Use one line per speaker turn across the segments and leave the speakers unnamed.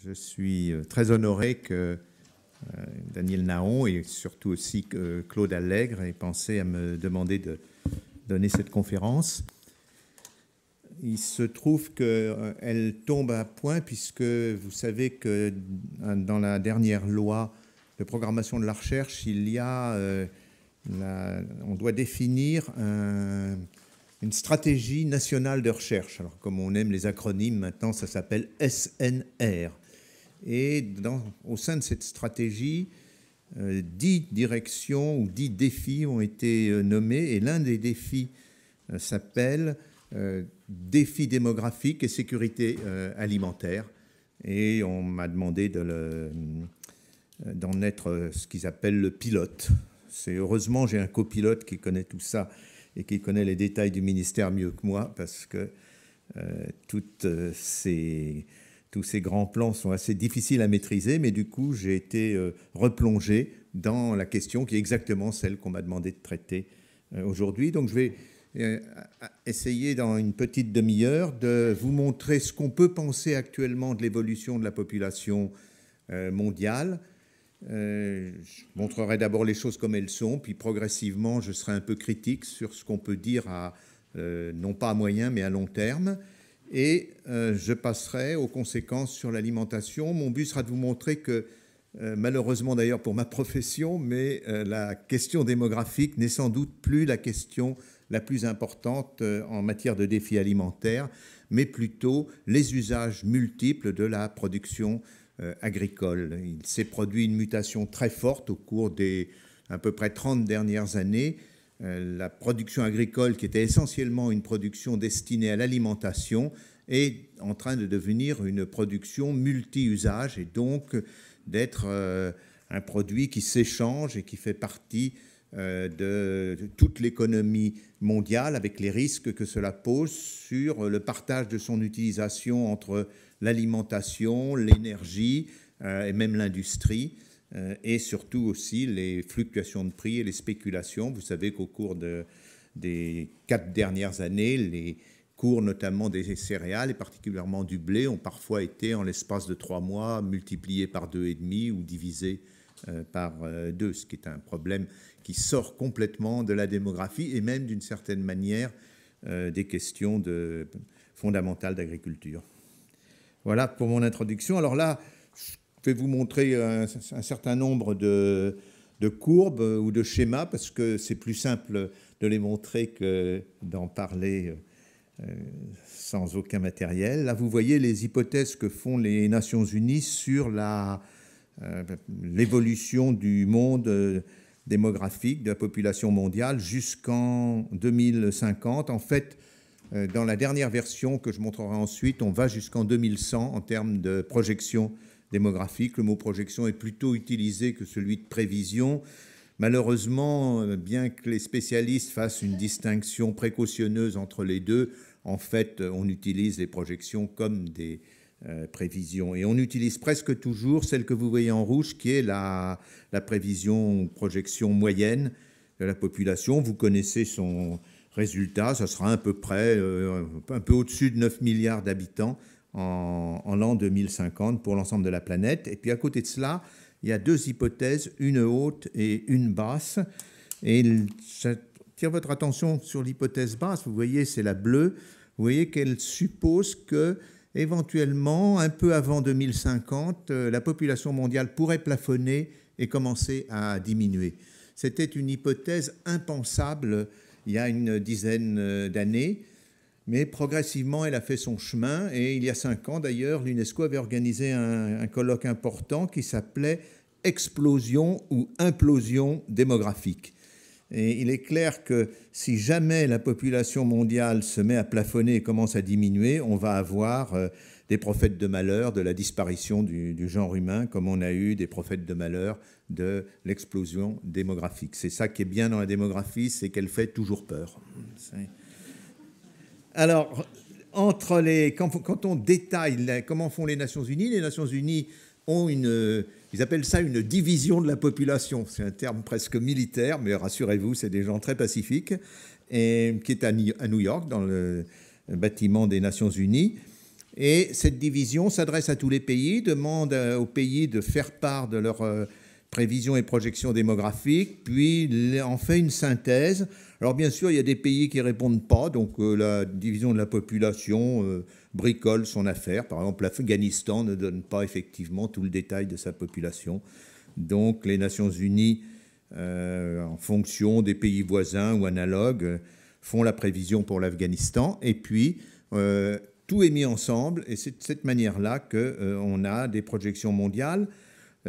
Je suis très honoré que Daniel Nahon et surtout aussi que Claude Allègre aient pensé à me demander de donner cette conférence. Il se trouve qu'elle tombe à point puisque vous savez que dans la dernière loi de programmation de la recherche, il y a, on doit définir une stratégie nationale de recherche. Alors, comme on aime les acronymes, maintenant, ça s'appelle SNR. Et au sein de cette stratégie, 10 directions ou 10 défis ont été nommés. Et l'un des défis s'appelle défi démographique et sécurité alimentaire. Et on m'a demandé d'en être ce qu'ils appellent le pilote. Heureusement, j'ai un copilote qui connaît tout ça et qui connaît les détails du ministère mieux que moi, parce que tous ces grands plans sont assez difficiles à maîtriser, mais du coup, j'ai été replongé dans la question qui est exactement celle qu'on m'a demandé de traiter aujourd'hui. Donc, je vais essayer dans une petite demi-heure de vous montrer ce qu'on peut penser actuellement de l'évolution de la population mondiale. Je montrerai d'abord les choses comme elles sont, puis progressivement, je serai un peu critique sur ce qu'on peut dire non pas à moyen, mais à long terme. Et je passerai aux conséquences sur l'alimentation. Mon but sera de vous montrer que, malheureusement d'ailleurs pour ma profession, mais la question démographique n'est sans doute plus la question la plus importante en matière de défis alimentaires, mais plutôt les usages multiples de la production agricole. Il s'est produit une mutation très forte au cours des à peu près 30 dernières années. La production agricole, qui était essentiellement une production destinée à l'alimentation, est en train de devenir une production multi-usage et donc d'être un produit qui s'échange et qui fait partie de toute l'économie mondiale, avec les risques que cela pose sur le partage de son utilisation entre l'alimentation, l'énergie et même l'industrie, et surtout aussi les fluctuations de prix et les spéculations. Vous savez qu'au cours des 4 dernières années, les cours notamment des céréales et particulièrement du blé ont parfois été, en l'espace de 3 mois, multipliés par 2,5 ou divisés par 2, ce qui est un problème qui sort complètement de la démographie et même d'une certaine manière des questions fondamentales d'agriculture. Voilà pour mon introduction. Alors là, je vais vous montrer un certain nombre de courbes ou de schémas parce que c'est plus simple de les montrer que d'en parler sans aucun matériel. Là, vous voyez les hypothèses que font les Nations Unies sur l'évolution du monde démographique de la population mondiale jusqu'en 2050. En fait, dans la dernière version que je montrerai ensuite, on va jusqu'en 2100 en termes de projection démographique. Le mot projection est plutôt utilisé que celui de prévision. Malheureusement, bien que les spécialistes fassent une distinction précautionneuse entre les deux, en fait, on utilise les projections comme des prévisions. Et on utilise presque toujours celle que vous voyez en rouge, qui est la prévision, projection moyenne de la population. Vous connaissez son résultat, ça sera à peu près un peu au-dessus de 9 milliards d'habitants en l'an 2050 pour l'ensemble de la planète. Et puis à côté de cela, il y a 2 hypothèses, une haute et une basse. Et j'attire votre attention sur l'hypothèse basse. Vous voyez, c'est la bleue. Vous voyez qu'elle suppose que, éventuellement, un peu avant 2050, la population mondiale pourrait plafonner et commencer à diminuer. C'était une hypothèse impensable il y a une dizaine d'années, mais progressivement, elle a fait son chemin. Et il y a 5 ans, d'ailleurs, l'UNESCO avait organisé un colloque important qui s'appelait « Explosion ou implosion démographique ». Et il est clair que si jamais la population mondiale se met à plafonner et commence à diminuer, on va avoir des prophètes de malheur de la disparition du genre humain, comme on a eu des prophètes de malheur de l'explosion démographique. C'est ça qui est bien dans la démographie, c'est qu'elle fait toujours peur. Alors, quand on détaille comment font les Nations Unies ont ils appellent ça une division de la population. C'est un terme presque militaire, mais rassurez-vous, c'est des gens très pacifiques, et qui est à New York, dans le bâtiment des Nations Unies. Et cette division s'adresse à tous les pays, demande aux pays de faire part de leurs prévisions et projections démographiques, puis en fait une synthèse. Alors bien sûr, il y a des pays qui ne répondent pas, donc la division de la population bricole son affaire. Par exemple, l'Afghanistan ne donne pas effectivement tout le détail de sa population. Donc les Nations Unies, en fonction des pays voisins ou analogues, font la prévision pour l'Afghanistan. Et puis, tout est mis ensemble, et c'est de cette manière-là qu'on a des projections mondiales.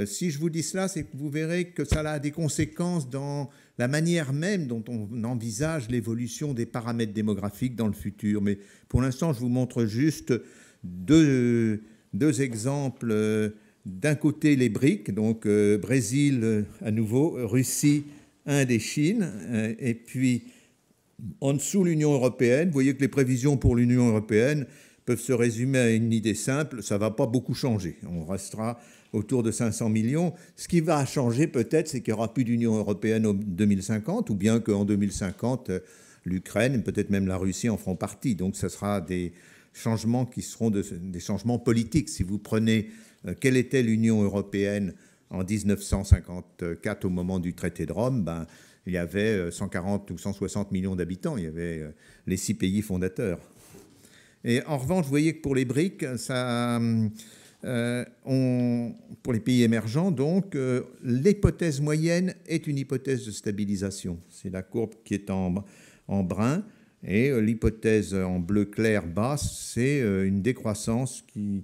Si je vous dis cela, c'est que vous verrez que ça a des conséquences dans la manière même dont on envisage l'évolution des paramètres démographiques dans le futur. Mais pour l'instant, je vous montre juste deux exemples. D'un côté, les BRIC, donc Brésil à nouveau, Russie, Inde et Chine, et puis en dessous l'Union européenne. Vous voyez que les prévisions pour l'Union européenne peuvent se résumer à une idée simple, ça ne va pas beaucoup changer. On restera autour de 500 millions. Ce qui va changer peut-être, c'est qu'il n'y aura plus d'Union européenne en 2050, ou bien qu'en 2050, l'Ukraine, peut-être même la Russie en feront partie. Donc ce sera des changements qui seront des changements politiques. Si vous prenez quelle était l'Union européenne en 1954 au moment du traité de Rome, il y avait 140 ou 160 millions d'habitants. Il y avait les 6 pays fondateurs. Et en revanche, vous voyez que pour les BRIC, pour les pays émergents, donc, l'hypothèse moyenne est une hypothèse de stabilisation. C'est la courbe qui est en brun. Et l'hypothèse en bleu clair bas, c'est une décroissance qui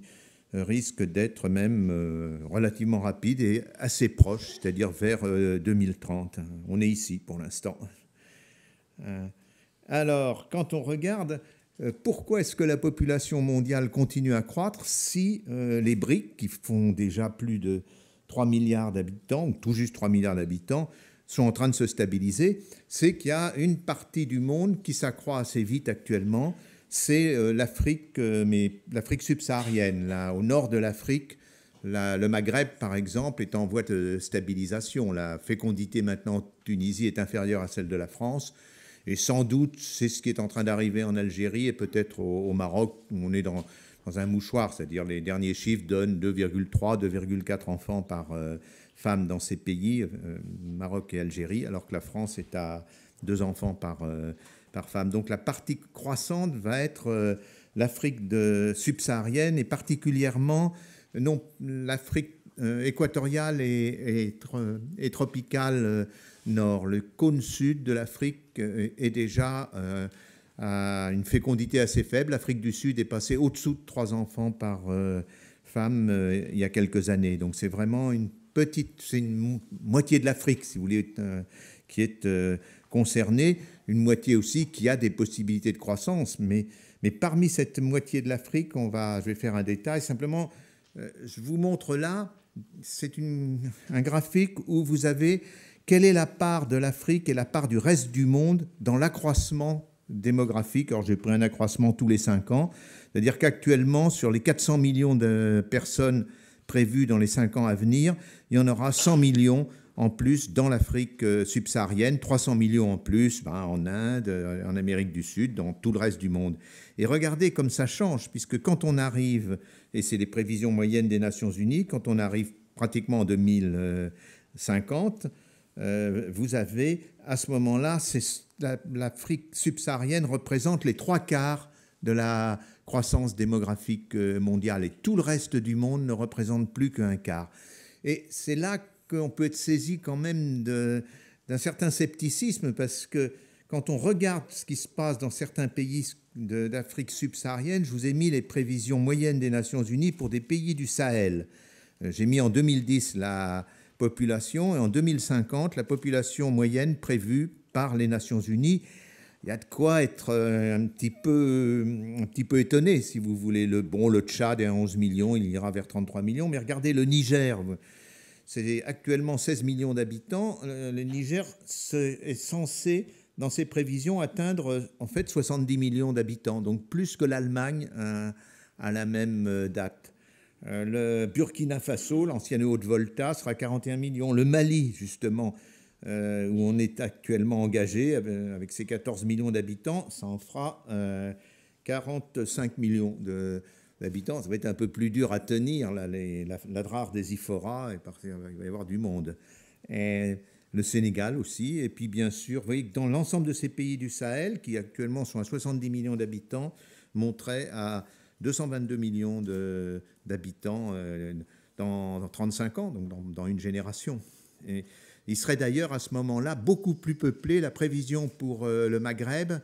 risque d'être même relativement rapide et assez proche, c'est-à-dire vers 2030. On est ici pour l'instant. Alors, quand on regarde pourquoi est-ce que la population mondiale continue à croître si les BRIC, qui font déjà plus de 3 milliards d'habitants, ou tout juste 3 milliards d'habitants, sont en train de se stabiliser, c'est qu'il y a une partie du monde qui s'accroît assez vite actuellement, c'est l'Afrique, mais l'Afrique subsaharienne. Là, au nord de l'Afrique, le Maghreb, par exemple, est en voie de stabilisation. La fécondité maintenant en Tunisie est inférieure à celle de la France. Et sans doute, c'est ce qui est en train d'arriver en Algérie et peut-être au Maroc, où on est dans un mouchoir, c'est-à-dire les derniers chiffres donnent 2,3, 2,4 enfants par femme dans ces pays, Maroc et Algérie, alors que la France est à 2 enfants par femme. Donc la partie croissante va être l'Afrique subsaharienne et particulièrement l'Afrique équatoriale et tropicale nord. Le cône sud de l'Afrique est déjà à une fécondité assez faible. L'Afrique du Sud est passée au-dessous de 3 enfants par femme il y a quelques années. Donc c'est vraiment c'est une moitié de l'Afrique, si vous voulez, qui est concernée. Une moitié aussi qui a des possibilités de croissance. Mais parmi cette moitié de l'Afrique, je vais faire un détail. Simplement, je vous montre là, c'est un graphique où vous avez quelle est la part de l'Afrique et la part du reste du monde dans l'accroissement démographique. Alors j'ai pris un accroissement tous les 5 ans, c'est-à-dire qu'actuellement, sur les 400 millions de personnes prévues dans les 5 ans à venir, il y en aura 100 millions en plus dans l'Afrique subsaharienne, 300 millions en plus en Inde, en Amérique du Sud, dans tout le reste du monde. Et regardez comme ça change, puisque quand on arrive, et c'est les prévisions moyennes des Nations Unies, quand on arrive pratiquement en 2050, vous avez à ce moment-là, l'Afrique subsaharienne représente les 3/4 de la croissance démographique mondiale, et tout le reste du monde ne représente plus qu'un quart. Et c'est là qu'on peut être saisi quand même d'un certain scepticisme, parce que quand on regarde ce qui se passe dans certains pays d'Afrique subsaharienne, je vous ai mis les prévisions moyennes des Nations Unies pour des pays du Sahel. J'ai mis en 2010 la population, et en 2050, la population moyenne prévue par les Nations Unies. Il y a de quoi être un petit peu étonné, si vous voulez. Le Tchad est à 11 millions, il ira vers 33 millions, mais regardez le Niger. C'est actuellement 16 millions d'habitants. Le Niger est censé, dans ses prévisions, atteindre en fait 70 millions d'habitants, donc plus que l'Allemagne à la même date. Le Burkina Faso, l'ancienne Haute-Volta, sera 41 millions. Le Mali, justement, où on est actuellement engagé, avec ses 14 millions d'habitants, ça en fera 45 millions d'habitants. Ça va être un peu plus dur à tenir, là, la drare des Iphora, il va y avoir du monde. Et le Sénégal aussi, et puis bien sûr, vous voyez que dans l'ensemble de ces pays du Sahel, qui actuellement sont à 70 millions d'habitants, monteraient à 222 millions d'habitants dans 35 ans, donc dans une génération. Et il serait d'ailleurs à ce moment-là beaucoup plus peuplé. La prévision pour le Maghreb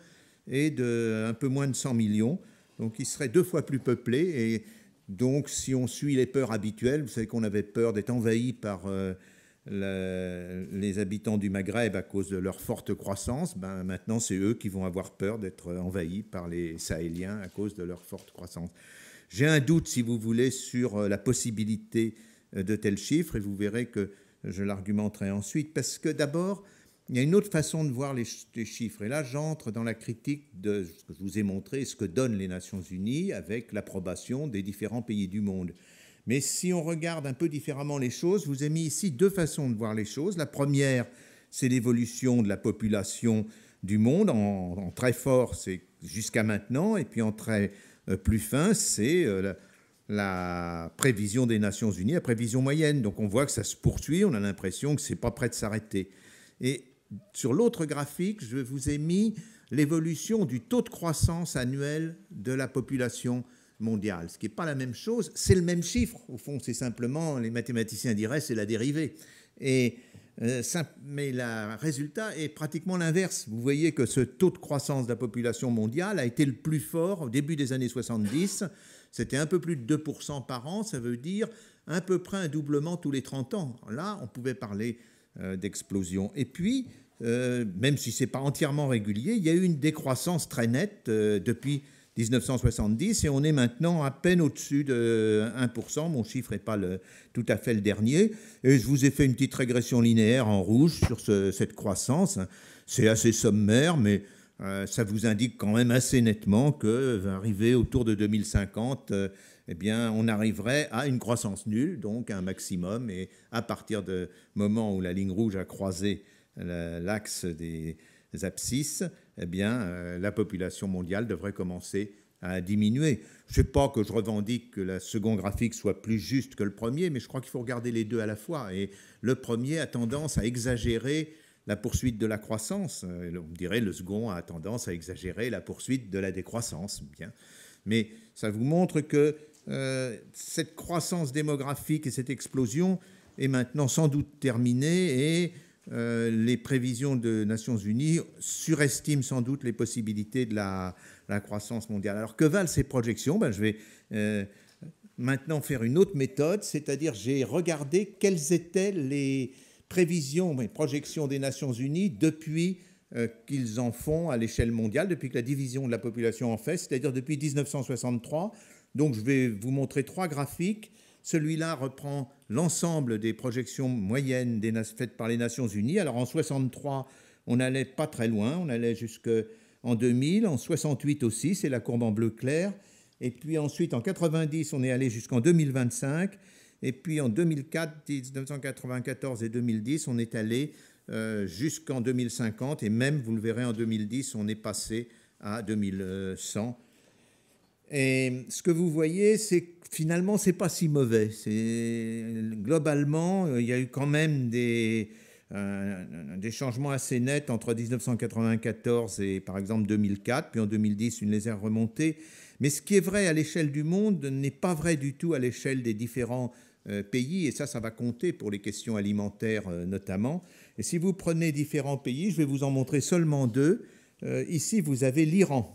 est de un peu moins de 100 millions, donc il serait 2 fois plus peuplé. Et donc si on suit les peurs habituelles, vous savez qu'on avait peur d'être envahi par les habitants du Maghreb à cause de leur forte croissance, ben maintenant c'est eux qui vont avoir peur d'être envahis par les Sahéliens à cause de leur forte croissance. J'ai un doute, si vous voulez, sur la possibilité de tels chiffres, et vous verrez que je l'argumenterai ensuite, parce que d'abord, il y a une autre façon de voir les chiffres, et là j'entre dans la critique de ce que je vous ai montré, ce que donnent les Nations Unies avec l'approbation des différents pays du monde. Mais si on regarde un peu différemment les choses, je vous ai mis ici 2 façons de voir les choses. La première, c'est l'évolution de la population du monde, en très fort, c'est jusqu'à maintenant, et puis en très plus fin, c'est la prévision des Nations Unies, la prévision moyenne. Donc on voit que ça se poursuit, on a l'impression que ce n'est pas prêt de s'arrêter. Et sur l'autre graphique, je vous ai mis l'évolution du taux de croissance annuel de la population mondiale, ce qui n'est pas la même chose, c'est le même chiffre. Au fond, c'est simplement, les mathématiciens diraient, c'est la dérivée. Mais le résultat est pratiquement l'inverse. Vous voyez que ce taux de croissance de la population mondiale a été le plus fort au début des années 70. C'était un peu plus de 2% par an, ça veut dire à peu près un doublement tous les 30 ans. Là, on pouvait parler d'explosion. Et puis, même si ce n'est pas entièrement régulier, il y a eu une décroissance très nette depuis 1970 et on est maintenant à peine au-dessus de 1%. Mon chiffre n'est pas tout à fait le dernier. Et je vous ai fait une petite régression linéaire en rouge sur cette croissance. C'est assez sommaire, mais ça vous indique quand même assez nettement que va arriver autour de 2050, eh bien, on arriverait à une croissance nulle, donc un maximum. Et à partir du moment où la ligne rouge a croisé l'axe des abscisses, eh bien, la population mondiale devrait commencer à diminuer. Je ne sais pas que je revendique que le second graphique soit plus juste que le premier, mais je crois qu'il faut regarder les deux à la fois. Et le premier a tendance à exagérer la poursuite de la croissance. On dirait le second a tendance à exagérer la poursuite de la décroissance. Bien. Mais ça vous montre que cette croissance démographique et cette explosion est maintenant sans doute terminée et les prévisions de Nations Unies surestiment sans doute les possibilités de la croissance mondiale. Alors que valent ces projections? Je vais maintenant faire une autre méthode, c'est-à-dire j'ai regardé quelles étaient les prévisions, les projections des Nations Unies depuis qu'ils en font à l'échelle mondiale, depuis que la division de la population en fait, c'est-à-dire depuis 1963. Donc je vais vous montrer 3 graphiques. Celui-là reprend l'ensemble des projections moyennes faites par les Nations Unies. Alors en 63, on n'allait pas très loin, on allait jusqu'en 2000. En 68 aussi, c'est la courbe en bleu clair. Et puis ensuite, en 90, on est allé jusqu'en 2025. Et puis en 2004, 1994 et 2010, on est allé jusqu'en 2050. Et même, vous le verrez, en 2010, on est passé à 2100. Et ce que vous voyez, c'est que finalement, ce n'est pas si mauvais. Globalement, il y a eu quand même des changements assez nets entre 1994 et, par exemple, 2004, puis en 2010, une légère remontée. Mais ce qui est vrai à l'échelle du monde n'est pas vrai du tout à l'échelle des différents pays, et ça va compter pour les questions alimentaires notamment. Et si vous prenez différents pays, je vais vous en montrer seulement 2. Ici, vous avez l'Iran.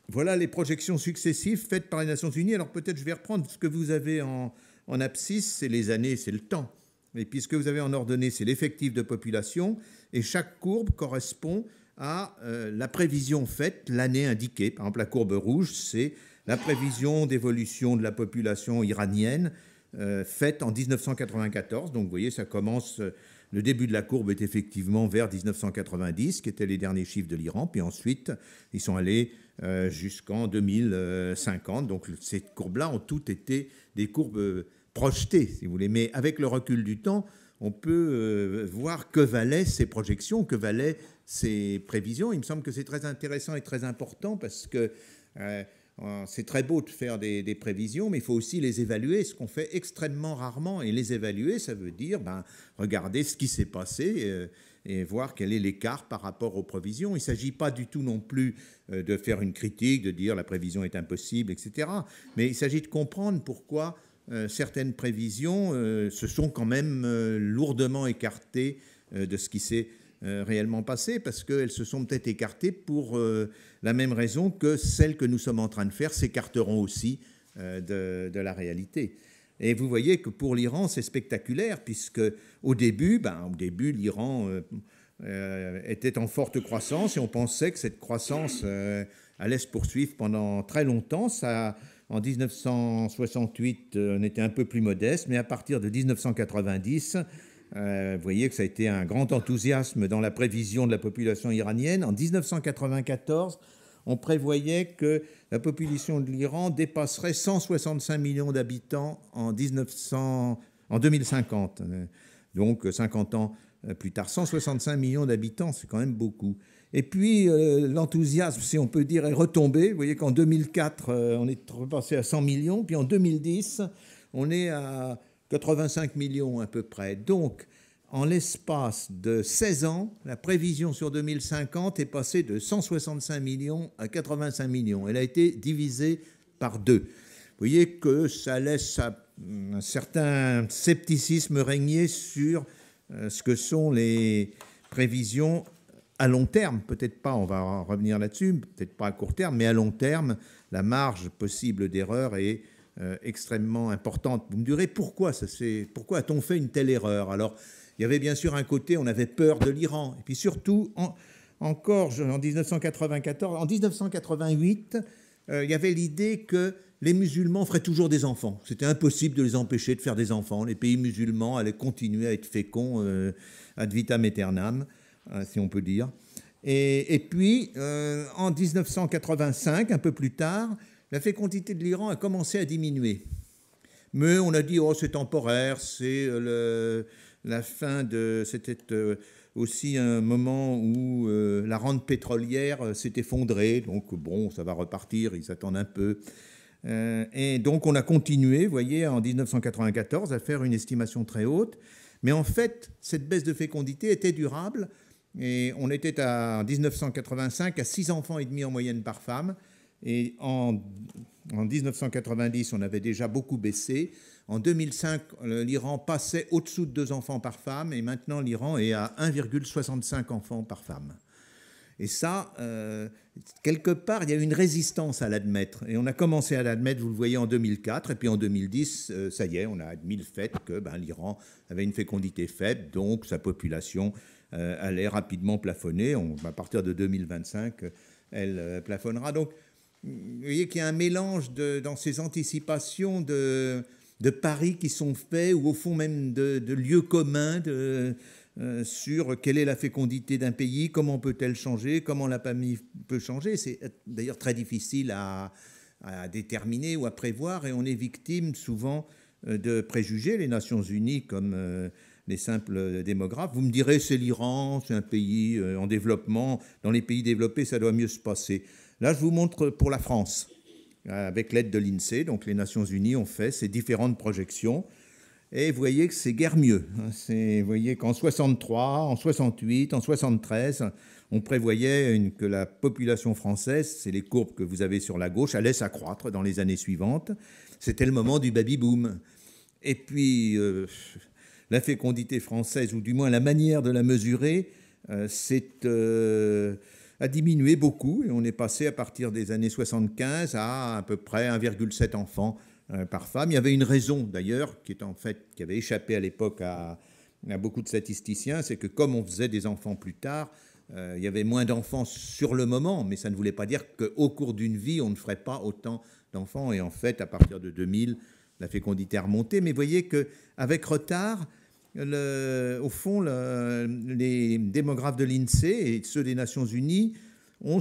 Voilà les projections successives faites par les Nations Unies. Alors peut-être je vais reprendre ce que vous avez en abscisse, c'est les années, c'est le temps. Et puis ce que vous avez en ordonnée, c'est l'effectif de population. Et chaque courbe correspond à la prévision faite l'année indiquée. Par exemple, la courbe rouge, c'est la prévision d'évolution de la population iranienne faite en 1994. Donc vous voyez, ça commence... Le début de la courbe est effectivement vers 1990, qui étaient les derniers chiffres de l'Iran. Puis ensuite, ils sont allés jusqu'en 2050. Donc ces courbes-là ont toutes été des courbes projetées, si vous voulez. Mais avec le recul du temps, on peut voir que valaient ces projections, que valaient ces prévisions. Il me semble que c'est très intéressant et très important parce que c'est très beau de faire des prévisions, mais il faut aussi les évaluer, ce qu'on fait extrêmement rarement. Et les évaluer, ça veut dire regarder ce qui s'est passé et voir quel est l'écart par rapport aux prévisions. Il ne s'agit pas du tout non plus de faire une critique, de dire la prévision est impossible, etc. Mais il s'agit de comprendre pourquoi certaines prévisions se sont quand même lourdement écartées de ce qui s'est réellement passé, parce qu'elles se sont peut-être écartées pour la même raison que celles que nous sommes en train de faire s'écarteront aussi de la réalité. Et vous voyez que pour l'Iran, c'est spectaculaire, puisque au début l'Iran était en forte croissance et on pensait que cette croissance allait se poursuivre pendant très longtemps. En 1968, on était un peu plus modeste, mais à partir de 1990, vous voyez que ça a été un grand enthousiasme dans la prévision de la population iranienne. En 1994, on prévoyait que la population de l'Iran dépasserait 165 millions d'habitants en 2050. Donc 50 ans plus tard, 165 millions d'habitants, c'est quand même beaucoup. Et puis l'enthousiasme, si on peut dire, est retombé. Vous voyez qu'en 2004, on est repassé à 100 millions, puis en 2010, on est à 85 millions à peu près. Donc, en l'espace de 16 ans, la prévision sur 2050 est passée de 165 millions à 85 millions. Elle a été divisée par 2. Vous voyez que ça laisse un certain scepticisme régner sur ce que sont les prévisions à long terme. Peut-être pas, on va revenir là-dessus, peut-être pas à court terme, mais à long terme, la marge possible d'erreur est extrêmement importante. Vous me direz, pourquoi a-t-on fait une telle erreur? Alors, il y avait bien sûr un côté, on avait peur de l'Iran. Et puis surtout, encore en 1994, en 1988, il y avait l'idée que les musulmans feraient toujours des enfants. C'était impossible de les empêcher de faire des enfants. Les pays musulmans allaient continuer à être féconds ad vitam aeternam, si on peut dire. Et puis, en 1985, un peu plus tard, la fécondité de l'Iran a commencé à diminuer. Mais on a dit, oh, c'est temporaire, c'est la fin de... C'était aussi un moment où la rente pétrolière s'est effondrée. Donc, bon, ça va repartir, ils attendent un peu. Et donc, on a continué, vous voyez, en 1994, à faire une estimation très haute. Mais en fait, cette baisse de fécondité était durable. Et on était en 1985 à 6 enfants et demi en moyenne par femme. Et en 1990, on avait déjà beaucoup baissé. En 2005, l'Iran passait au-dessous de 2 enfants par femme. Et maintenant, l'Iran est à 1,65 enfants par femme. Et ça, quelque part, il y a une résistance à l'admettre. Et on a commencé à l'admettre, vous le voyez, en 2004. Et puis en 2010, ça y est, on a admis le fait que l'Iran avait une fécondité faible, donc sa population allait rapidement plafonner. À partir de 2025, elle plafonnera. Donc, vous voyez qu'il y a un mélange dans ces anticipations de paris qui sont faits, ou au fond même de lieux communs sur quelle est la fécondité d'un pays, comment peut-elle changer, comment la famille peut changer. C'est d'ailleurs très difficile à déterminer ou à prévoir, et on est victime souvent de préjugés. Les Nations Unies, comme les simples démographes, vous me direz, c'est l'Iran, c'est un pays en développement, dans les pays développés, ça doit mieux se passer. Là, je vous montre pour la France, avec l'aide de l'INSEE. Donc, les Nations Unies ont fait ces différentes projections. Et vous voyez que c'est guère mieux. Vous voyez qu'en 63, en 68, en 73, on prévoyait que la population française, c'est les courbes que vous avez sur la gauche, allait s'accroître dans les années suivantes. C'était le moment du baby-boom. Et puis, la fécondité française, ou du moins la manière de la mesurer, a diminué beaucoup, et on est passé à partir des années 75 à peu près 1,7 enfants par femme. Il y avait une raison d'ailleurs qui avait échappé à l'époque à beaucoup de statisticiens, c'est que comme on faisait des enfants plus tard, il y avait moins d'enfants sur le moment, mais ça ne voulait pas dire qu'au cours d'une vie, on ne ferait pas autant d'enfants. Et en fait, à partir de 2000, la fécondité a remonté. Mais vous voyez qu'avec retard, au fond, les démographes de l'INSEE et ceux des Nations Unies ont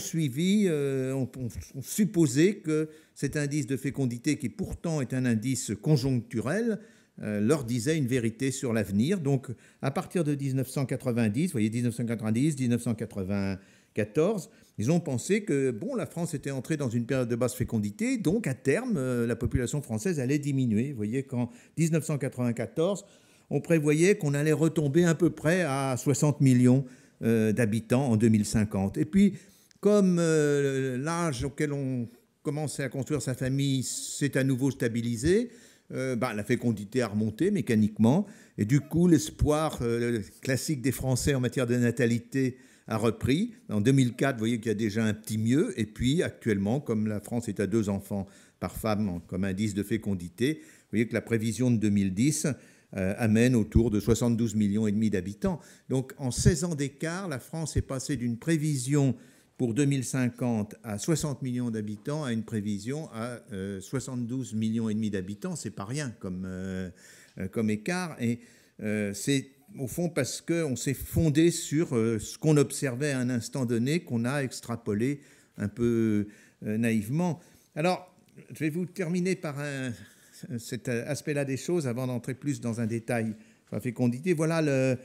supposé que cet indice de fécondité, qui pourtant est un indice conjoncturel, leur disait une vérité sur l'avenir. Donc, à partir de 1990, vous voyez, 1990, 1995, 1914, ils ont pensé que bon, la France était entrée dans une période de basse fécondité, donc à terme, la population française allait diminuer. Vous voyez qu'en 1994, on prévoyait qu'on allait retomber à peu près à 60 millions d'habitants en 2050. Et puis, comme l'âge auquel on commençait à construire sa famille s'est à nouveau stabilisé, la fécondité a remonté mécaniquement. Et du coup, l'espoir classique des Français en matière de natalité a repris. En 2004, vous voyez qu'il y a déjà un petit mieux. Et puis, actuellement, comme la France est à 2 enfants par femme comme indice de fécondité, vous voyez que la prévision de 2010 amène autour de 72 millions et demi d'habitants. Donc, en 16 ans d'écart, la France est passée d'une prévision pour 2050 à 60 millions d'habitants à une prévision à 72 millions et demi d'habitants. C'est pas rien comme écart. Et c'est au fond parce qu'on s'est fondé sur ce qu'on observait à un instant donné, qu'on a extrapolé un peu naïvement. Alors, je vais vous terminer par cet aspect-là des choses avant d'entrer plus dans un détail sur la fécondité. Voilà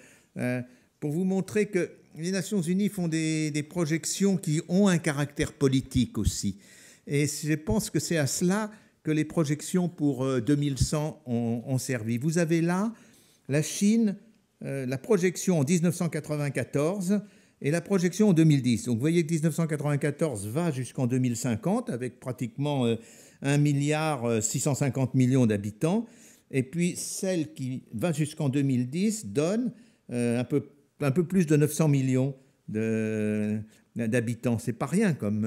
pour vous montrer que les Nations Unies font des projections qui ont un caractère politique aussi. Et je pense que c'est à cela que les projections pour 2100 ont servi. Vous avez là la Chine, la projection en 1994 et la projection en 2010. Donc vous voyez que 1994 va jusqu'en 2050 avec pratiquement 1,650 milliard d'habitants. Et puis celle qui va jusqu'en 2010 donne un peu plus de 900 millions d'habitants. C'est pas rien comme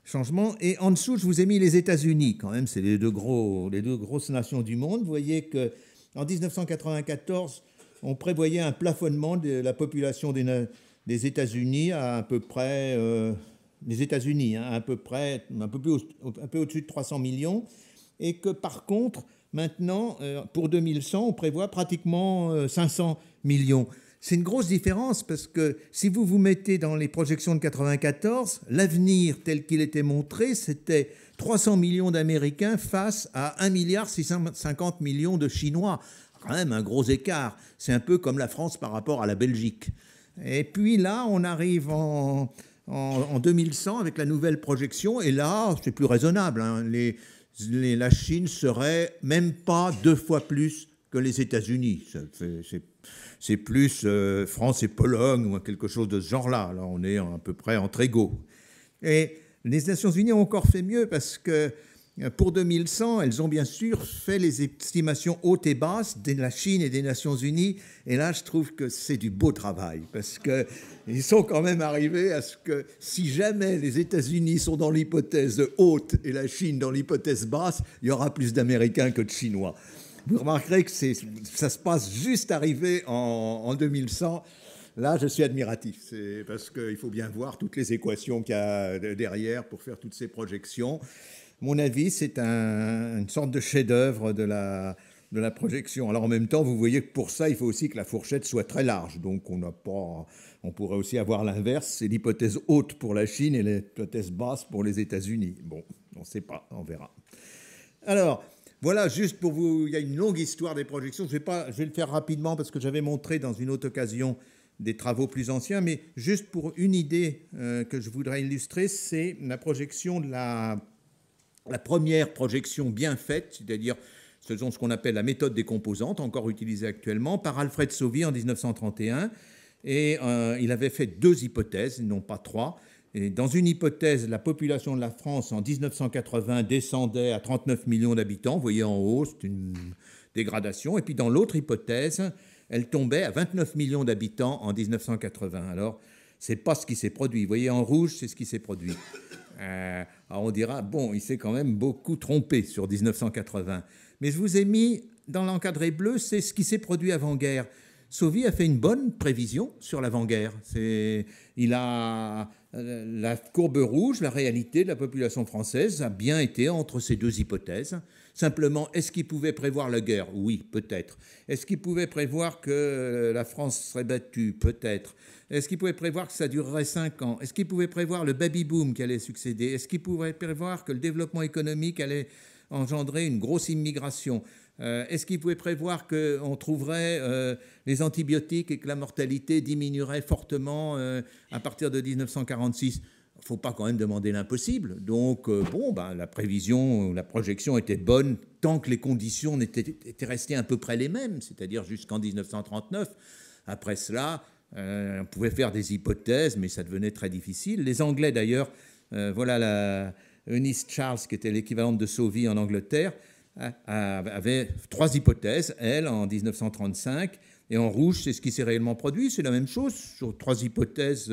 changement. Et en dessous, je vous ai mis les États-Unis. Quand même, c'est les deux grosses nations du monde. Vous voyez qu'en 1994, on prévoyait un plafonnement de la population des États-Unis à peu près, les États-Unis, à peu près, un peu au-dessus de 300 millions. Et que par contre, maintenant, pour 2100, on prévoit pratiquement 500 millions. C'est une grosse différence parce que si vous vous mettez dans les projections de 1994, l'avenir tel qu'il était montré, c'était 300 millions d'Américains face à 1,650 milliard de Chinois. Quand même un gros écart. C'est un peu comme la France par rapport à la Belgique. Et puis là, on arrive en 2100 avec la nouvelle projection et là, c'est plus raisonnable. Hein. La Chine serait même pas 2 fois plus que les États-Unis. C'est plus France et Pologne ou quelque chose de ce genre-là. Là, on est à peu près entre égaux. Et les Nations Unies ont encore fait mieux parce que pour 2100, elles ont bien sûr fait les estimations hautes et basses de la Chine et des Nations Unies. Et là, je trouve que c'est du beau travail parce qu'ils sont quand même arrivés à ce que si jamais les États-Unis sont dans l'hypothèse haute et la Chine dans l'hypothèse basse, il y aura plus d'Américains que de Chinois. Vous remarquerez que ça se passe juste arrivé en 2100. Là, je suis admiratif. C'est parce qu'il faut bien voir toutes les équations qu'il y a derrière pour faire toutes ces projections. Mon avis, c'est une sorte de chef-d'œuvre de la projection. Alors en même temps, vous voyez que pour ça, il faut aussi que la fourchette soit très large. Donc on pourrait aussi avoir l'inverse. C'est l'hypothèse haute pour la Chine et l'hypothèse basse pour les États-Unis. Bon, on ne sait pas, on verra. Alors, voilà, juste pour vous, il y a une longue histoire des projections. Je vais le faire rapidement parce que j'avais montré dans une autre occasion des travaux plus anciens, mais juste pour une idée que je voudrais illustrer, c'est la projection de la première projection bien faite, c'est-à-dire selon ce qu'on appelle la méthode des composantes, encore utilisée actuellement, par Alfred Sauvy en 1931. Et il avait fait 2 hypothèses, non pas 3. Et dans une hypothèse, la population de la France en 1980 descendait à 39 millions d'habitants. Vous voyez en haut, c'est une dégradation. Et puis dans l'autre hypothèse, elle tombait à 29 millions d'habitants en 1980. Alors, ce n'est pas ce qui s'est produit. Vous voyez en rouge, c'est ce qui s'est produit. Alors on dira, bon, il s'est quand même beaucoup trompé sur 1980. Mais je vous ai mis dans l'encadré bleu, c'est ce qui s'est produit avant-guerre. Sauvy a fait une bonne prévision sur l'avant-guerre. La courbe rouge, la réalité de la population française a bien été entre ces 2 hypothèses. Simplement, est-ce qu'il pouvait prévoir la guerre? Oui, peut-être. Est-ce qu'il pouvait prévoir que la France serait battue? Peut-être. Est-ce qu'il pouvait prévoir que ça durerait 5 ans? Est-ce qu'il pouvait prévoir le baby-boom qui allait succéder? Est-ce qu'il pouvait prévoir que le développement économique allait engendrer une grosse immigration. Est-ce qu'il pouvait prévoir qu'on trouverait les antibiotiques et que la mortalité diminuerait fortement à partir de 1946 ? Il ne faut pas quand même demander l'impossible. Donc, la prévision, la projection était bonne tant que les conditions étaient restées à peu près les mêmes, c'est-à-dire jusqu'en 1939. Après cela, on pouvait faire des hypothèses, mais ça devenait très difficile. Les Anglais, d'ailleurs, voilà la Eunice Charles, qui était l'équivalente de Sauvy en Angleterre, avait 3 hypothèses, elle, en 1935, et en rouge, c'est ce qui s'est réellement produit. C'est la même chose, sur 3 hypothèses,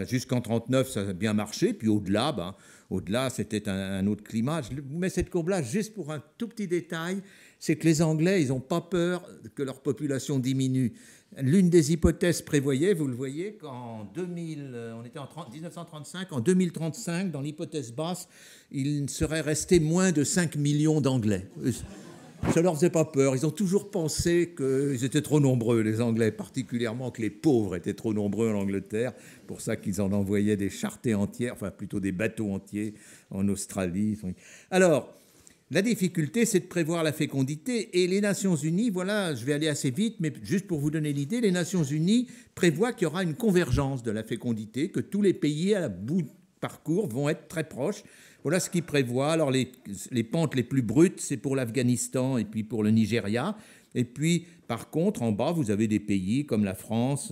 jusqu'en 1939, ça a bien marché, puis au-delà, c'était un autre climat. Je vous mets cette courbe-là juste pour un tout petit détail, c'est que les Anglais, ils n'ont pas peur que leur population diminue. L'une des hypothèses prévoyait, vous le voyez, qu'en 2000, on était en 1935, en 2035, dans l'hypothèse basse, il serait resté moins de 5 millions d'Anglais. Ça ne leur faisait pas peur. Ils ont toujours pensé qu'ils étaient trop nombreux, les Anglais, particulièrement que les pauvres étaient trop nombreux en Angleterre. Pour ça qu'ils en envoyaient des charretées entières, enfin plutôt des bateaux entiers en Australie. Alors, la difficulté, c'est de prévoir la fécondité. Et les Nations Unies, voilà, je vais aller assez vite, mais juste pour vous donner l'idée, les Nations Unies prévoient qu'il y aura une convergence de la fécondité, que tous les pays à bout de parcours vont être très proches. Voilà ce qu'ils prévoient. Alors les pentes les plus brutes, c'est pour l'Afghanistan et puis pour le Nigeria. Et puis, par contre, en bas, vous avez des pays comme la France,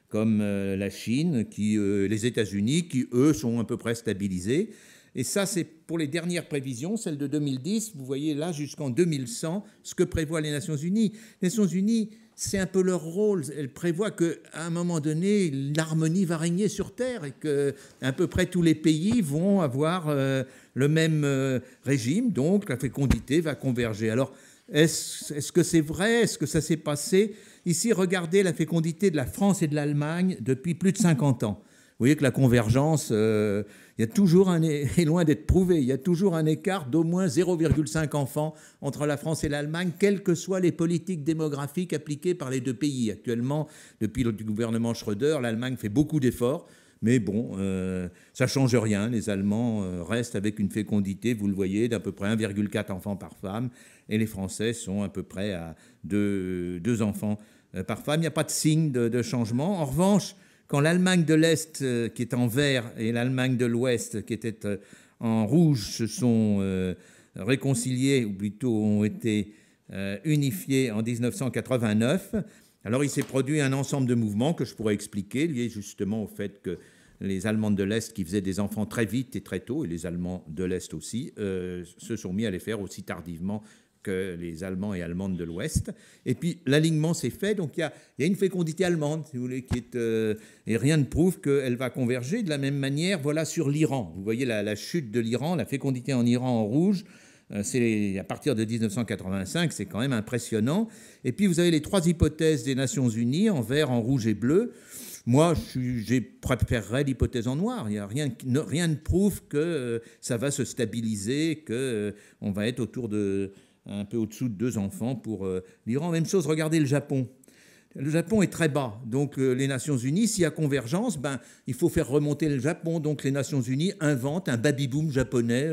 comme la Chine, les États-Unis, qui, eux, sont à peu près stabilisés. Et ça, c'est pour les dernières prévisions, celles de 2010. Vous voyez là, jusqu'en 2100, ce que prévoient les Nations Unies. Les Nations Unies, c'est un peu leur rôle. Elles prévoient qu'à un moment donné, l'harmonie va régner sur Terre et qu'à peu près tous les pays vont avoir le même régime. Donc, la fécondité va converger. Alors, est-ce que c'est vrai? Est-ce que ça s'est passé? Ici, regardez la fécondité de la France et de l'Allemagne depuis plus de 50 ans. Vous voyez que la convergence, il y a toujours est loin d'être prouvé, il y a toujours un écart d'au moins 0,5 enfants entre la France et l'Allemagne, quelles que soient les politiques démographiques appliquées par les 2 pays. Actuellement, depuis le gouvernement Schröder, l'Allemagne fait beaucoup d'efforts, mais bon, ça ne change rien. Les Allemands restent avec une fécondité, vous le voyez, d'à peu près 1,4 enfants par femme, et les Français sont à peu près à 2 enfants par femme. Il n'y a pas de signe de changement. En revanche, quand l'Allemagne de l'Est, qui est en vert, et l'Allemagne de l'Ouest, qui était en rouge, se sont réconciliés, ou plutôt ont été unifiés en 1989, alors il s'est produit un ensemble de mouvements que je pourrais expliquer, liés justement au fait que les Allemandes de l'Est, qui faisaient des enfants très vite et très tôt, et les Allemands de l'Est aussi, se sont mis à les faire aussi tardivement que les Allemands et Allemandes de l'Ouest. Et puis l'alignement s'est fait, donc il y a une fécondité allemande, si vous voulez, qui est... et rien ne prouve qu'elle va converger. De la même manière, voilà sur l'Iran. Vous voyez la chute de l'Iran, la fécondité en Iran en rouge, c'est à partir de 1985, c'est quand même impressionnant. Et puis vous avez les 3 hypothèses des Nations Unies, en vert, en rouge et bleu. Moi, je préférerais l'hypothèse en noir. Il y a rien ne prouve que ça va se stabiliser, qu'on va être un peu au-dessous de 2 enfants pour l'Iran. Même chose, regardez le Japon. Le Japon est très bas. Donc les Nations Unies, s'il y a convergence, il faut faire remonter le Japon. Donc les Nations Unies inventent un baby-boom japonais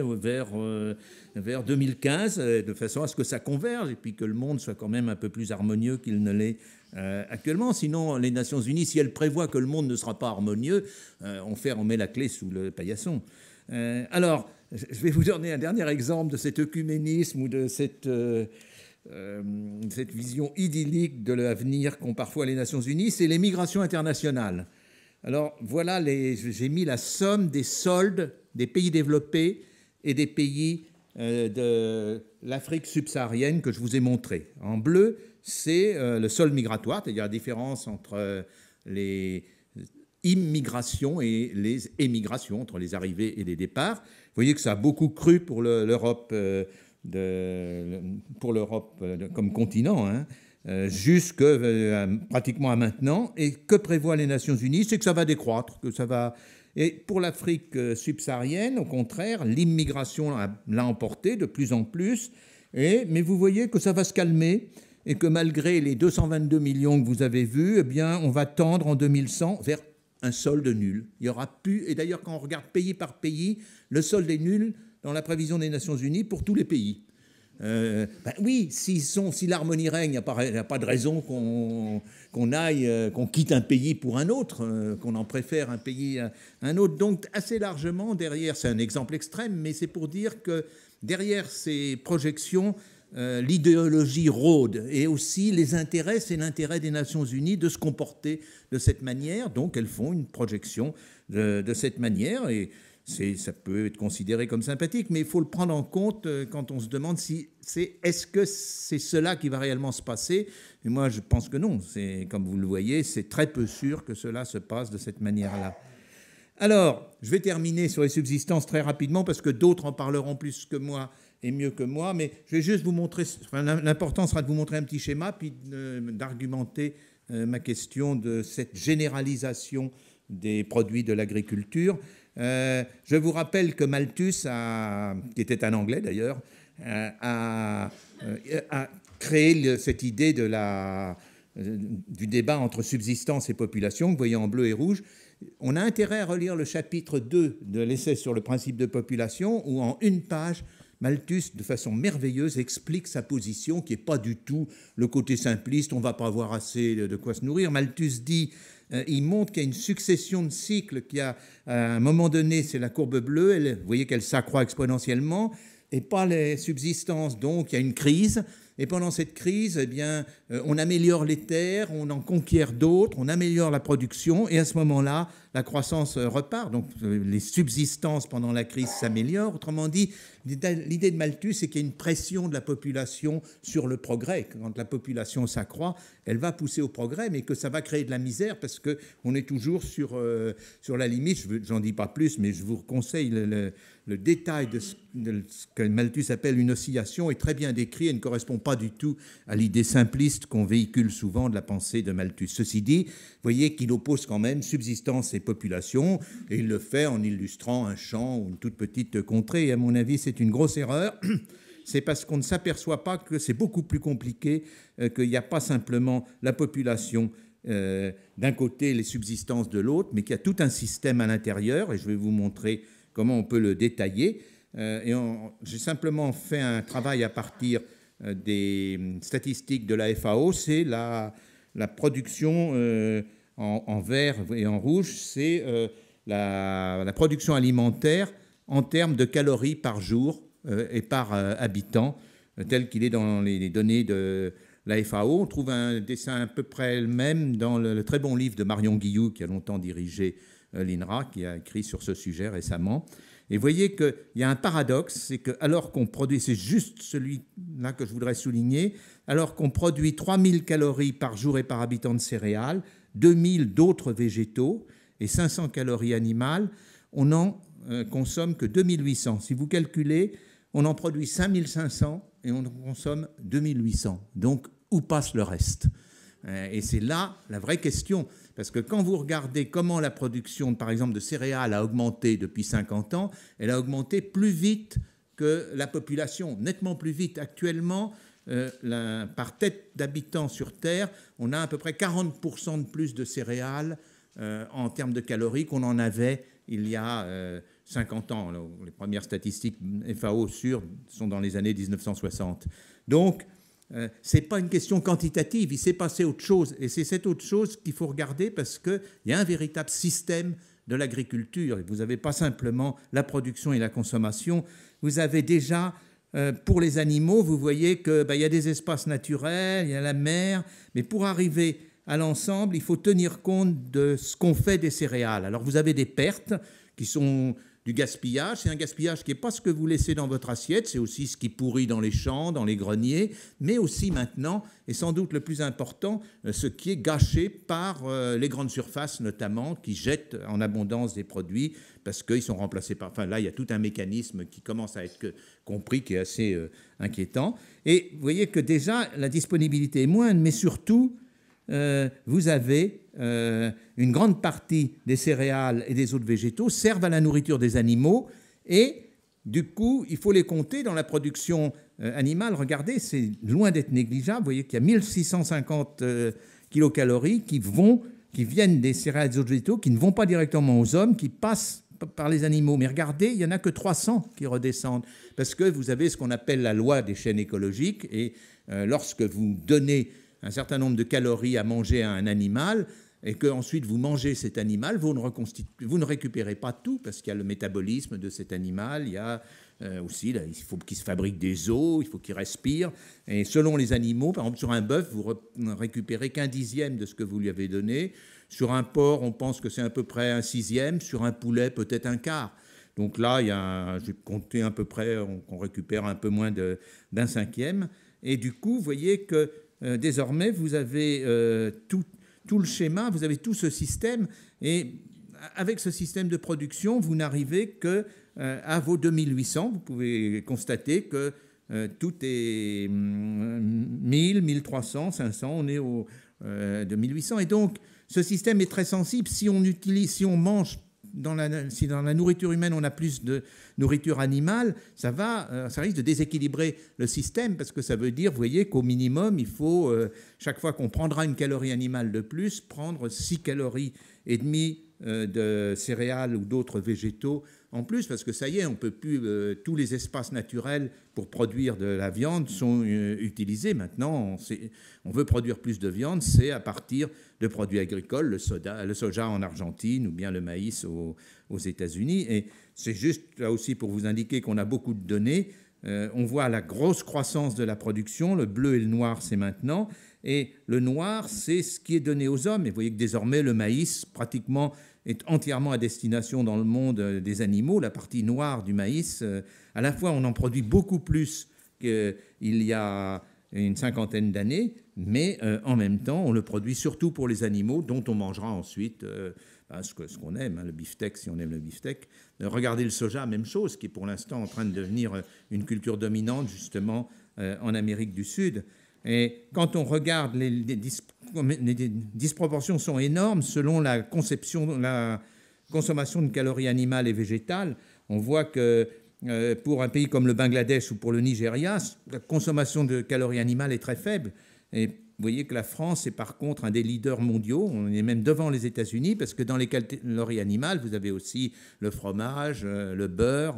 vers 2015, de façon à ce que ça converge et puis que le monde soit quand même un peu plus harmonieux qu'il ne l'est actuellement. Sinon, les Nations Unies, si elles prévoient que le monde ne sera pas harmonieux, on met la clé sous le paillasson. Alors, je vais vous donner un dernier exemple de cet œcuménisme ou de cette vision idyllique de l'avenir qu'ont parfois les Nations Unies, c'est les migrations internationales. Alors voilà, j'ai mis la somme des soldes des pays développés et des pays de l'Afrique subsaharienne que je vous ai montré. En bleu, c'est le solde migratoire, c'est-à-dire la différence entre les immigrations et les émigrations, entre les arrivées et les départs. Vous voyez que ça a beaucoup cru pour l'Europe comme continent, jusque pratiquement à maintenant. Et que prévoient les Nations Unies? C'est que ça va décroître, que ça va... Et pour l'Afrique subsaharienne, au contraire, l'immigration l'a emporté de plus en plus. Mais vous voyez que ça va se calmer et que malgré les 222 millions que vous avez vus, eh bien, on va tendre en 2100 vers un solde nul. Il y aura plus... Et d'ailleurs, quand on regarde pays par pays, le solde est nul dans la prévision des Nations Unies pour tous les pays. Oui, si l'harmonie règne, il n'y a pas de raison qu'on quitte un pays pour un autre, qu'on en préfère un pays à un autre. Donc, assez largement, derrière, c'est un exemple extrême, mais c'est pour dire que derrière ces projections, l'idéologie rôde, et aussi les intérêts, c'est l'intérêt des Nations Unies de se comporter de cette manière. Donc, elles font une projection de cette manière, et ça peut être considéré comme sympathique, mais il faut le prendre en compte quand on se demande est-ce que c'est cela qui va réellement se passer. Et moi, je pense que non. Comme vous le voyez, c'est très peu sûr que cela se passe de cette manière-là. Alors, je vais terminer sur les subsistances très rapidement, parce que d'autres en parleront plus que moi et mieux que moi, mais je vais juste vous montrer, l'important sera de vous montrer un petit schéma, puis d'argumenter ma question de cette généralisation des produits de l'agriculture. Je vous rappelle que Malthus, qui était un Anglais d'ailleurs, a créé cette idée du débat entre subsistance et population, que vous voyez en bleu et rouge. On a intérêt à relire le chapitre 2 de l'essai sur le principe de population, où en une page, Malthus, de façon merveilleuse, explique sa position, qui n'est pas du tout le côté simpliste, on ne va pas avoir assez de quoi se nourrir. Malthus dit... il montre qu'il y a une succession de cycles qui a, à un moment donné, c'est la courbe bleue, vous voyez qu'elle s'accroît exponentiellement, et pas les subsistances. Donc, il y a une crise, et pendant cette crise, eh bien, on améliore les terres, on en conquiert d'autres, on améliore la production, et à ce moment-là, la croissance repart. Donc, les subsistances pendant la crise s'améliorent. Autrement dit, l'idée de Malthus, c'est qu'il y a une pression de la population sur le progrès. Quand la population s'accroît, elle va pousser au progrès, mais que ça va créer de la misère parce qu'on est toujours sur la limite. J'en dis pas plus, mais je vous conseille le détail de ce que Malthus appelle une oscillation est très bien décrit et ne correspond pas du tout à l'idée simpliste qu'on véhicule souvent de la pensée de Malthus. Ceci dit, vous voyez qu'il oppose quand même subsistance et population, et il le fait en illustrant un champ ou une toute petite contrée. Et à mon avis, c'est une grosse erreur. C'est parce qu'on ne s'aperçoit pas que c'est beaucoup plus compliqué, qu'il n'y a pas simplement la population d'un côté, les subsistances de l'autre, mais qu'il y a tout un système à l'intérieur, et je vais vous montrer comment on peut le détailler. J'ai simplement fait un travail à partir des statistiques de la FAO, c'est la production en vert et en rouge, c'est la production alimentaire en termes de calories par jour et par habitant, tel qu'il est dans les données de la FAO. On trouve un dessin à peu près le même dans le très bon livre de Marion Guilloux, qui a longtemps dirigé l'INRA, qui a écrit sur ce sujet récemment. Et vous voyez qu'il y a un paradoxe, c'est que alors qu'on produit, c'est juste celui-là que je voudrais souligner, alors qu'on produit 3000 calories par jour et par habitant de céréales, 2000 d'autres végétaux et 500 calories animales, on n'en consomme que 2800. Si vous calculez, on en produit 5500 et on en consomme 2800. Donc, où passe le reste ? Et c'est là la vraie question. Parce que quand vous regardez comment la production, par exemple, de céréales a augmenté depuis 50 ans, elle a augmenté plus vite que la population, nettement plus vite. Actuellement, par tête d'habitants sur Terre, on a à peu près 40% de plus de céréales en termes de calories qu'on en avait il y a 50 ans. Alors, les premières statistiques FAO sûres sont dans les années 1960. Donc, ce n'est pas une question quantitative, il s'est passé autre chose. Et c'est cette autre chose qu'il faut regarder parce qu'il y a un véritable système de l'agriculture. Vous n'avez pas simplement la production et la consommation. Vous avez déjà, pour les animaux, vous voyez qu'il y a des espaces naturels, il y a la mer. Mais pour arriver à l'ensemble, il faut tenir compte de ce qu'on fait des céréales. Alors vous avez des pertes qui sont du gaspillage. C'est un gaspillage qui n'est pas ce que vous laissez dans votre assiette, c'est aussi ce qui pourrit dans les champs, dans les greniers, mais aussi maintenant, et sans doute le plus important, ce qui est gâché par les grandes surfaces notamment, qui jettent en abondance des produits parce qu'ils sont remplacés par... Enfin là, il y a tout un mécanisme qui commence à être compris, qui est assez inquiétant. Et vous voyez que déjà, la disponibilité est moindre, mais surtout, vous avez une grande partie des céréales et des autres végétaux servent à la nourriture des animaux et du coup, il faut les compter dans la production animale. Regardez, c'est loin d'être négligeable. Vous voyez qu'il y a 1650 kilocalories qui viennent des céréales et des autres végétaux, qui ne vont pas directement aux hommes, qui passent par les animaux. Mais regardez, il n'y en a que 300 qui redescendent, parce que vous avez ce qu'on appelle la loi des chaînes écologiques, et lorsque vous donnez un certain nombre de calories à manger à un animal, et qu'ensuite vous mangez cet animal, vous ne récupérez pas tout, parce qu'il y a le métabolisme de cet animal, il y a aussi, là, il faut qu'il se fabrique des os, il faut qu'il respire, et selon les animaux, par exemple sur un bœuf, vous ne récupérez qu'un dixième de ce que vous lui avez donné, sur un porc, on pense que c'est à peu près un sixième, sur un poulet, peut-être un quart. Donc là, j'ai compté à peu près, on récupère un peu moins d'un cinquième, et du coup, vous voyez que désormais, vous avez tout le schéma, vous avez tout ce système, et avec ce système de production, vous n'arrivez que à vos 2800. Vous pouvez constater que tout est 1000, 1300, 500, on est au 2800. Et donc, ce système est très sensible. Si on mange, si dans la nourriture humaine, on a plus de nourriture animale, ça risque de déséquilibrer le système, parce que ça veut dire, vous voyez, qu'au minimum, il faut, chaque fois qu'on prendra une calorie animale de plus, prendre 6 calories et demie de céréales ou d'autres végétaux en plus, parce que ça y est, on peut plus, tous les espaces naturels pour produire de la viande sont utilisés. Maintenant, on veut produire plus de viande, c'est à partir de produits agricoles, le soja en Argentine ou bien le maïs aux États-Unis. Et c'est juste là aussi pour vous indiquer qu'on a beaucoup de données. On voit la grosse croissance de la production, le bleu et le noir, c'est maintenant. Et le noir, c'est ce qui est donné aux hommes. Et vous voyez que désormais, le maïs, pratiquement, est entièrement à destination dans le monde des animaux. La partie noire du maïs, à la fois, on en produit beaucoup plus qu'il y a une cinquantaine d'années, mais en même temps, on le produit surtout pour les animaux, dont on mangera ensuite ce qu'on aime, le beefsteak, si on aime le beefsteak. Regardez le soja, même chose, qui est pour l'instant en train de devenir une culture dominante, justement, en Amérique du Sud. Et quand on regarde, les disproportions sont énormes selon la consommation de calories animales et végétales. On voit que pour un pays comme le Bangladesh ou pour le Nigeria, la consommation de calories animales est très faible. Et vous voyez que la France est par contre un des leaders mondiaux. On est même devant les États-Unis, parce que dans les calories animales, vous avez aussi le fromage, le beurre,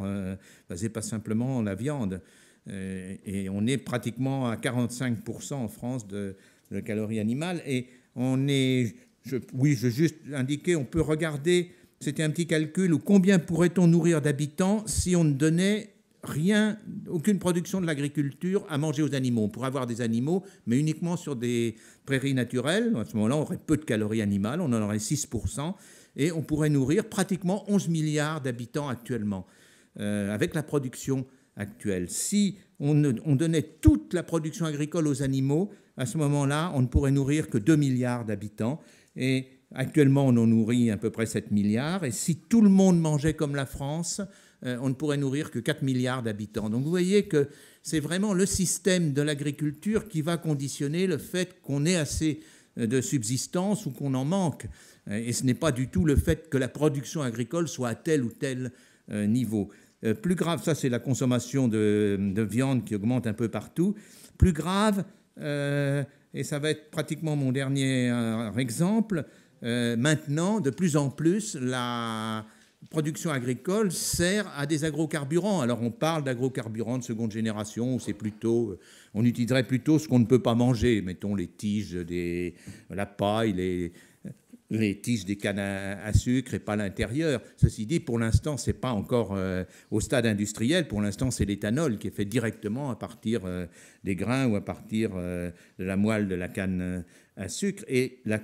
c'est pas simplement la viande. Et on est pratiquement à 45% en France de calories animales. Et je veux juste indiquer, on peut regarder, c'était un petit calcul, où combien pourrait-on nourrir d'habitants si on ne donnait rien, aucune production de l'agriculture à manger aux animaux. On pourrait avoir des animaux, mais uniquement sur des prairies naturelles. À ce moment-là, on aurait peu de calories animales, on en aurait 6%, et on pourrait nourrir pratiquement 11 milliards d'habitants actuellement, avec la production actuelle. Si on donnait toute la production agricole aux animaux, à ce moment-là, on ne pourrait nourrir que 2 milliards d'habitants. Et actuellement, on en nourrit à peu près 7 milliards. Et si tout le monde mangeait comme la France, on ne pourrait nourrir que 4 milliards d'habitants. Donc vous voyez que c'est vraiment le système de l'agriculture qui va conditionner le fait qu'on ait assez de subsistance ou qu'on en manque. Et ce n'est pas du tout le fait que la production agricole soit à tel ou tel niveau. Plus grave, ça c'est la consommation de viande qui augmente un peu partout. Plus grave, et ça va être pratiquement mon dernier exemple, maintenant, de plus en plus, la production agricole sert à des agrocarburants. Alors on parle d'agrocarburants de seconde génération, on utiliserait plutôt ce qu'on ne peut pas manger, mettons les tiges, la paille, les tiges des cannes à sucre et pas l'intérieur. Ceci dit, pour l'instant, ce n'est pas encore au stade industriel. Pour l'instant, c'est l'éthanol qui est fait directement à partir des grains ou à partir de la moelle de la canne à sucre. Et la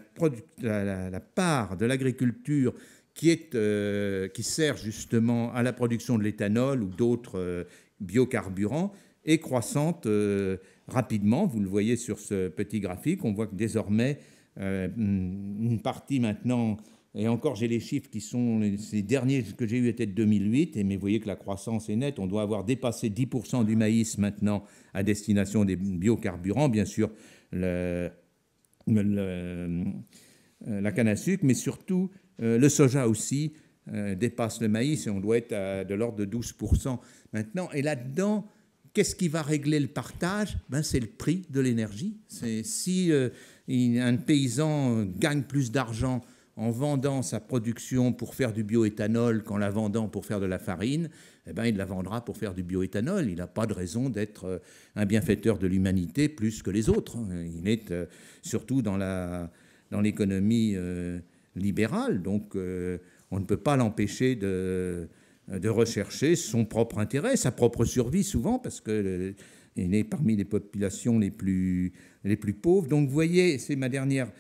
part de l'agriculture qui sert justement à la production de l'éthanol ou d'autres biocarburants est croissante rapidement. Vous le voyez sur ce petit graphique. On voit que désormais, une partie maintenant, et encore j'ai les chiffres qui sont, ces derniers que j'ai eus étaient de 2008, mais vous voyez que la croissance est nette, on doit avoir dépassé 10% du maïs maintenant à destination des biocarburants, bien sûr la canne à sucre, mais surtout le soja aussi dépasse le maïs, et on doit être de l'ordre de 12% maintenant, et là-dedans, qu'est-ce qui va régler le partage? C'est le prix de l'énergie. Si un paysan gagne plus d'argent en vendant sa production pour faire du bioéthanol qu'en la vendant pour faire de la farine, eh ben, il la vendra pour faire du bioéthanol. Il n'a pas de raison d'être un bienfaiteur de l'humanité plus que les autres. Il est surtout dans l'économie libérale, donc on ne peut pas l'empêcher de rechercher son propre intérêt, sa propre survie souvent, parce qu'il est parmi les populations les plus pauvres. Donc vous voyez, c'est ma dernière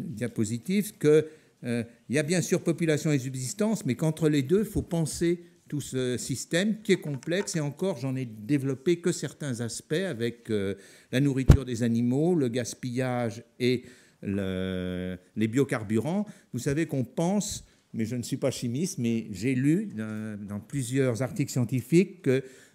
diapositive, qu'il y a bien sûr population et subsistance, mais qu'entre les deux, il faut penser tout ce système qui est complexe. Et encore, j'en ai développé que certains aspects avec la nourriture des animaux, le gaspillage et les biocarburants. Vous savez qu'on pense, mais je ne suis pas chimiste, mais j'ai lu dans plusieurs articles scientifiques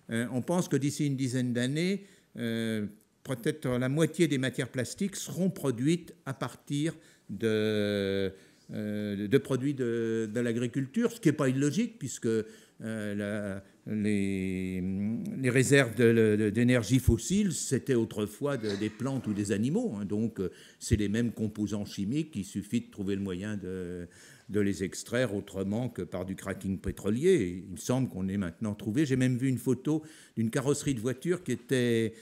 qu'on pense que d'ici une dizaine d'années, peut-être la moitié des matières plastiques seront produites à partir de produits de l'agriculture, ce qui n'est pas illogique, puisque les réserves d'énergie fossile, c'était autrefois des plantes ou des animaux. Donc, c'est les mêmes composants chimiques, il suffit de trouver le moyen de les extraire autrement que par du cracking pétrolier. Il me semble qu'on est maintenant trouvé. J'ai même vu une photo d'une carrosserie de voiture qui était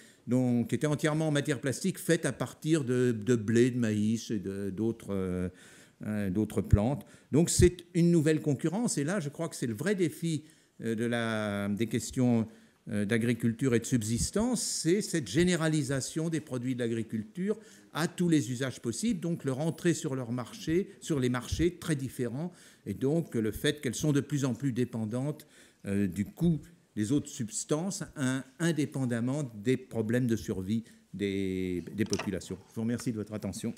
entièrement en matière plastique, faite à partir de blé, de maïs et d'autres plantes. Donc c'est une nouvelle concurrence. Et là, je crois que c'est le vrai défi des questions d'agriculture et de subsistance, c'est cette généralisation des produits de l'agriculture à tous les usages possibles, donc leur entrée sur les marchés très différents, et donc le fait qu'elles sont de plus en plus dépendantes du coût des autres substances, indépendamment des problèmes de survie des populations. Je vous remercie de votre attention.